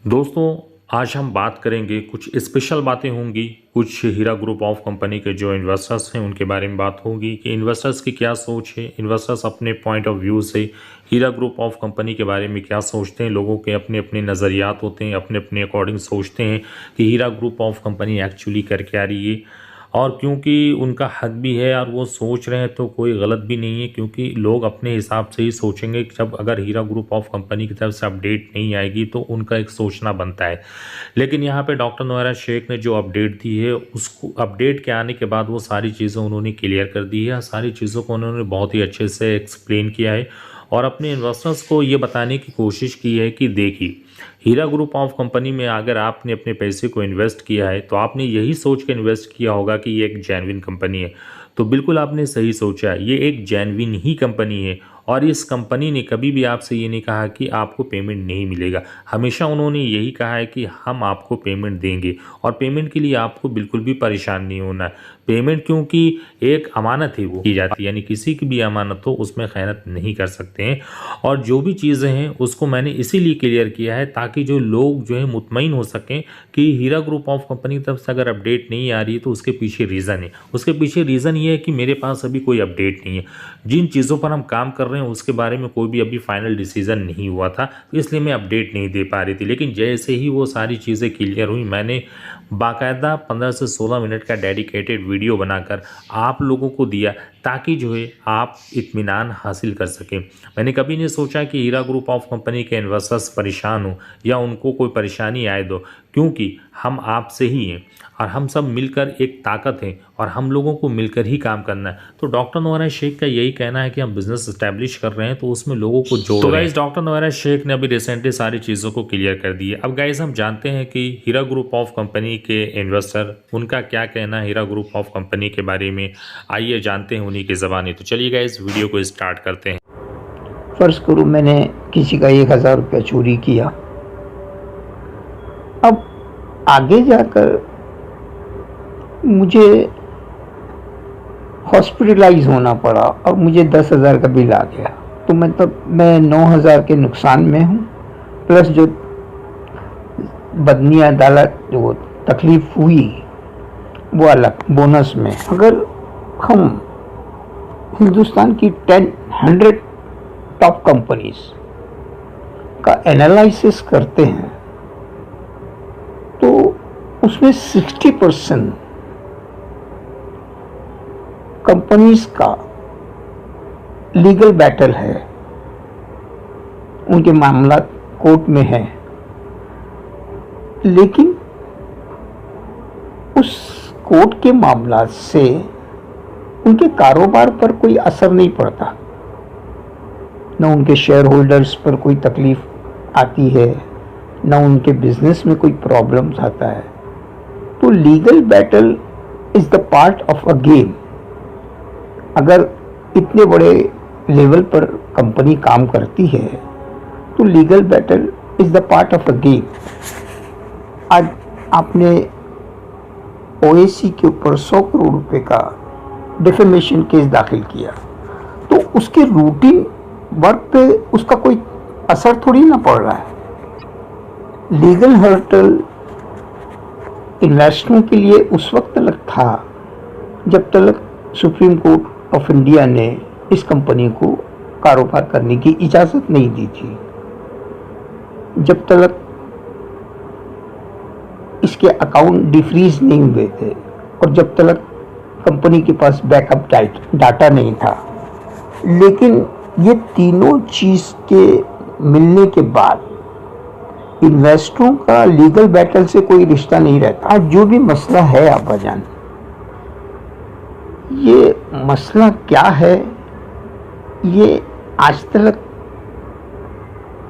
दोस्तों, आज हम बात करेंगे, कुछ स्पेशल बातें होंगी, कुछ हीरा ग्रुप ऑफ कंपनी के जो इन्वेस्टर्स हैं उनके बारे में बात होगी कि इन्वेस्टर्स की क्या सोच है, इन्वेस्टर्स अपने पॉइंट ऑफ व्यू से हीरा ग्रुप ऑफ कंपनी के बारे में क्या सोचते हैं। लोगों के अपने अपने नज़रियात होते हैं, अपने अपने अकॉर्डिंग सोचते हैं कि हीरा ग्रुप ऑफ कंपनी एक्चुअली कर क्या रही है। और क्योंकि उनका हक भी है और वो सोच रहे हैं तो कोई गलत भी नहीं है, क्योंकि लोग अपने हिसाब से ही सोचेंगे कि जब अगर हीरा ग्रुप ऑफ कंपनी की तरफ से अपडेट नहीं आएगी तो उनका एक सोचना बनता है। लेकिन यहाँ पे डॉक्टर नोएरा शेख ने जो अपडेट दी है, उसको अपडेट के आने के बाद वो सारी चीज़ें उन्होंने क्लियर कर दी है। सारी चीज़ों को उन्होंने बहुत ही अच्छे से एक्सप्लेन किया है और अपने इन्वेस्टर्स को ये बताने की कोशिश की है कि देखिए, हीरा ग्रुप ऑफ कंपनी में अगर आपने अपने पैसे को इन्वेस्ट किया है तो आपने यही सोच के इन्वेस्ट किया होगा कि ये एक जेन्युइन कंपनी है। तो बिल्कुल आपने सही सोचा, ये एक जेन्युइन ही कंपनी है और इस कंपनी ने कभी भी आपसे ये नहीं कहा कि आपको पेमेंट नहीं मिलेगा। हमेशा उन्होंने यही कहा है कि हम आपको पेमेंट देंगे और पेमेंट के लिए आपको बिल्कुल भी परेशान नहीं होना है। पेमेंट क्योंकि एक अमानत है, वो की जाती है, यानी किसी की भी अमानत हो उसमें खयानत नहीं कर सकते हैं। और जो भी चीज़ें हैं उसको मैंने इसीलिए क्लियर किया है ताकि जो लोग जो है मुतमईन हो सकें कि हीरा ग्रुप ऑफ कंपनी की तरफ से अगर अपडेट नहीं आ रही है तो उसके पीछे रीज़न है। उसके पीछे रीज़न ये है कि मेरे पास अभी कोई अपडेट नहीं है, जिन चीज़ों पर हम काम कर रहे हैं उसके बारे में कोई भी अभी फाइनल डिसीजन नहीं हुआ था, तो इसलिए मैं अपडेट नहीं दे पा रही थी। लेकिन जैसे ही वो सारी चीज़ें क्लियर हुई, मैंने बाकायदा 15 से 16 मिनट का डेडिकेटेड वीडियो बनाकर आप लोगों को दिया ताकि जो है आप इत्मीनान हासिल कर सकें। मैंने कभी नहीं सोचा कि हीरा ग्रुप ऑफ कंपनी के इन्वेस्टर्स परेशान हो या उनको कोई परेशानी आए दो, क्योंकि हम आपसे ही हैं और हम सब मिलकर एक ताकत हैं और हम लोगों को मिलकर ही काम करना है। तो डॉक्टर नोएरा शेख का यही कहना है कि हम बिजनेस इस्टेब्लिश कर रहे हैं तो उसमें लोगों को जोड़ रहे हैं। तो गाइस, डॉक्टर नोएरा शेख ने अभी रिसेंटली सारी चीज़ों को क्लियर कर दी है। अब गाइस, हम जानते हैं कि हीरा ग्रुप ऑफ कंपनी के इन्वेस्टर, उनका क्या कहना है हीरा ग्रुप ऑफ कंपनी के बारे में, आइए जानते हैं उन्हीं की ज़बानी। तो चलिए गाइस, वीडियो को स्टार्ट करते हैं। फर्ज करूँ मैंने किसी का 1000 रुपया चोरी किया, अब आगे जाकर मुझे हॉस्पिटलाइज होना पड़ा और मुझे 10,000 का बिल आ गया, तो मैं 9,000 के नुकसान में हूँ, प्लस जो बदनी अदालत जो तकलीफ हुई वो अलग बोनस में। अगर हम हिंदुस्तान की 100 टॉप कंपनीज का एनालिसिस करते हैं तो उसमें 60% कंपनीज का लीगल बैटल है, उनके मामला कोर्ट में है, लेकिन उस कोर्ट के मामला से उनके कारोबार पर कोई असर नहीं पड़ता, न उनके शेयर होल्डर्स पर कोई तकलीफ आती है, न उनके बिजनेस में कोई प्रॉब्लम्स आता है। तो legal battle is the part of a game. अगर इतने बड़े लेवल पर कंपनी काम करती है तो legal battle is the part of a game. आज आपने ओएसी के ऊपर 100 करोड़ रुपए का डिफेमेशन केस दाखिल किया, तो उसके रूटीन वर्क पे उसका कोई असर थोड़ी ना पड़ रहा है। लीगल हर्टल इन्वेस्टरों के लिए उस वक्त तक था जब तक सुप्रीम कोर्ट ऑफ इंडिया ने इस कंपनी को कारोबार करने की इजाज़त नहीं दी थी, जब तक इसके अकाउंट डिफ्रीज नहीं हुए थे और जब तक कंपनी के पास बैकअप डाटा नहीं था। लेकिन ये तीनों चीज़ के मिलने के बाद इन्वेस्टरों का लीगल बैटल से कोई रिश्ता नहीं रहता। आज जो भी मसला है आबाजान, ये मसला क्या है ये आज तक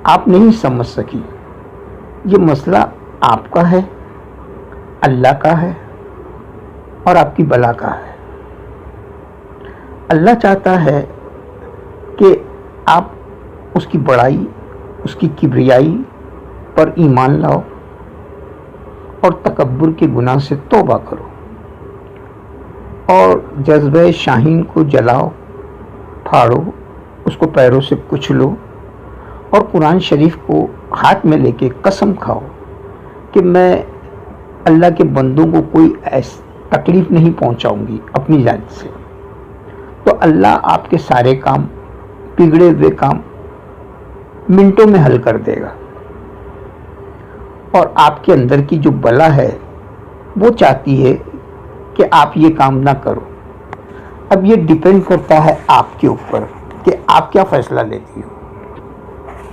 आप नहीं समझ सकी। ये मसला आपका है, अल्लाह का है और आपकी बला का है। अल्लाह चाहता है कि आप उसकी बड़ाई, उसकी किबरियाई पर ईमान लाओ और तकब्बुर के गुनाह से तौबा करो और जज्बे शाहीन को जलाओ, फाड़ो, उसको पैरों से कुचलो और कुरान शरीफ को हाथ में लेके कसम खाओ कि मैं अल्लाह के बंदों को कोई ऐसी तकलीफ नहीं पहुंचाऊंगी अपनी जान से, तो अल्लाह आपके सारे काम, बिगड़े हुए काम मिनटों में हल कर देगा। और आपके अंदर की जो बला है वो चाहती है कि आप ये काम ना करो। अब ये डिपेंड करता है आपके ऊपर कि आप क्या फैसला लेती हो।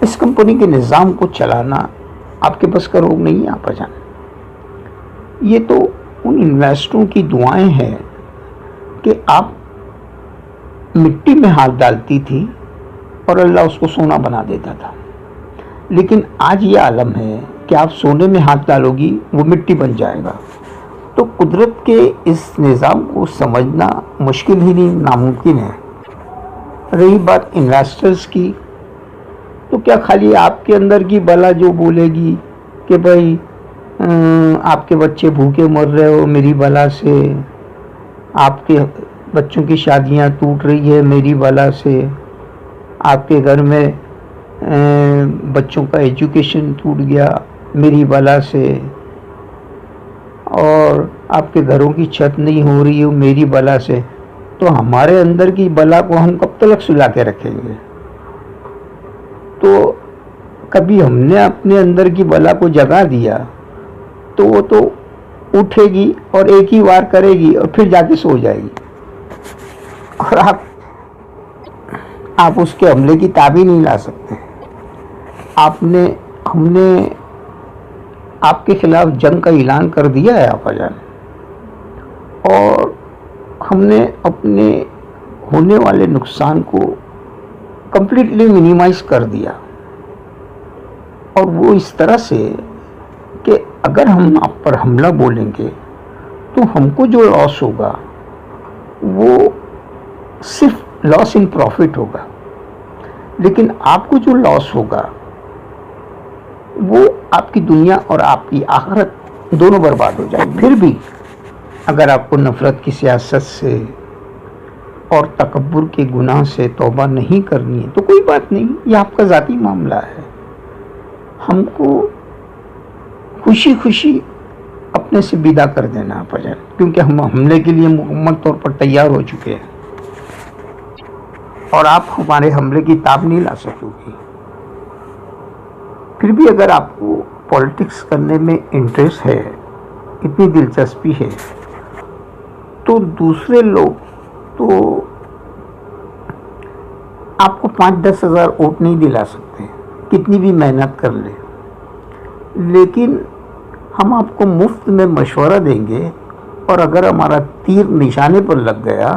इस कंपनी के निज़ाम को चलाना आपके बस का रोग नहीं है आपाजान। ये तो उन इन्वेस्टरों की दुआएं हैं कि आप मिट्टी में हाथ डालती थी और अल्लाह उसको सोना बना देता था, लेकिन आज ये आलम है कि आप सोने में हाथ डालोगी वो मिट्टी बन जाएगा। तो कुदरत के इस निज़ाम को समझना मुश्किल ही नहीं, नामुमकिन है। रही बात इन्वेस्टर्स की, तो क्या खाली आपके अंदर की बला जो बोलेगी कि भाई आपके बच्चे भूखे मर रहे हो मेरी बला से, आपके बच्चों की शादियां टूट रही है मेरी बला से, आपके घर में बच्चों का एजुकेशन टूट गया मेरी बला से, और आपके घरों की छत नहीं हो रही है मेरी बला से, तो हमारे अंदर की बला को हम कब तक सुला के रखेंगे? तो कभी हमने अपने अंदर की बला को जगा दिया तो वो तो उठेगी और एक ही वार करेगी और फिर जाके सो जाएगी, और आप उसके हमले की ताबी नहीं ला सकते। हमने आपके खिलाफ जंग का ऐलान कर दिया है आपाजान, और हमने अपने होने वाले नुकसान को कंप्लीटली मिनिमाइज कर दिया, और वो इस तरह से कि अगर हम आप पर हमला बोलेंगे तो हमको जो लॉस होगा वो सिर्फ लॉस इन प्रॉफिट होगा, लेकिन आपको जो लॉस होगा वो आपकी दुनिया और आपकी आखिरत दोनों बर्बाद हो जाए। फिर भी अगर आपको नफ़रत की सियासत से और तकब्बुर के गुनाह से तौबा नहीं करनी है तो कोई बात नहीं, ये आपका ज़ाती मामला है। हमको खुशी खुशी अपने से विदा कर देना पड़ेगा, क्योंकि हम हमले के लिए मुकम्मल तौर पर तैयार हो चुके हैं और आप हमारे हमले की ताब नहीं ला सकोगी। फिर भी अगर आपको पॉलिटिक्स करने में इंटरेस्ट है, इतनी दिलचस्पी है, तो दूसरे लोग तो आपको 5-10 हज़ार वोट नहीं दिला सकते कितनी भी मेहनत कर ले, लेकिन हम आपको मुफ्त में मशवरा देंगे, और अगर हमारा तीर निशाने पर लग गया